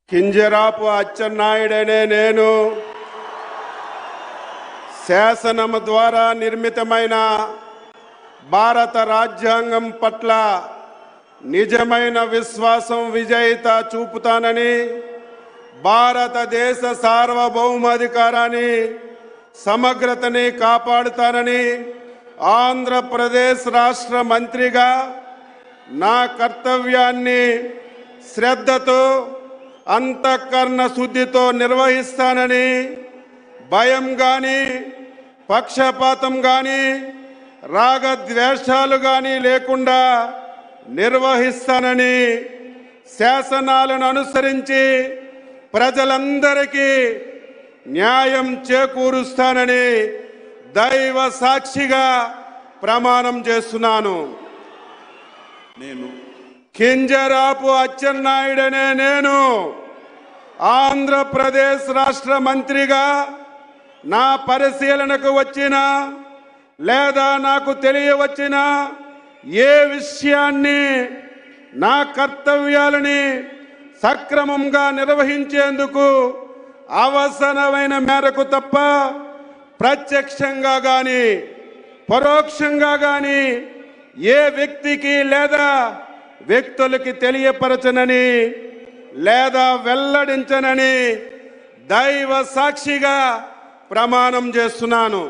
కింజరాపు అచ్చెన్నాయుడనే నేను శాసనము ద్వారా నిర్మితమైన భారత రాజ్యాంగం పట్ల నిజమైన విశ్వాసం విజేత చూపుతానని, భారతదేశ సార్వభౌమాధికారాన్ని సమగ్రతని కాపాడుతానని ఆంధ్రప్రదేశ్ రాష్ట్ర మంత్రిగా నా కర్తవ్యాన్ని శ్రద్ధతో అంతఃకరణ శుద్ధితో నిర్వహిస్తానని, భయం కానీ పక్షపాతం కానీ రాగద్వేషాలు కానీ లేకుండా నిర్వహిస్తానని, శాసనాలను అనుసరించి ప్రజలందరికీ న్యాయం చేకూరుస్తానని దైవ సాక్షిగా ప్రమాణం చేస్తున్నాను. నేను కింజరాపు అచ్చెన్నాయుడనే నేను ఆంధ్రప్రదేశ్ రాష్ట్ర మంత్రిగా నా పరిశీలనకు వచ్చిన లేదా నాకు తెలియవచ్చిన ఏ విషయాన్ని నా కర్తవ్యాలని సక్రమంగా నిర్వహించేందుకు అవసరమైన మేరకు తప్ప ప్రత్యక్షంగా కానీ పరోక్షంగా కానీ ఏ వ్యక్తికి లేదా వ్యక్తులకి తెలియపరచనని లేదా వెల్లడించనని దైవ సాక్షిగా ప్రమాణం చేస్తున్నాను.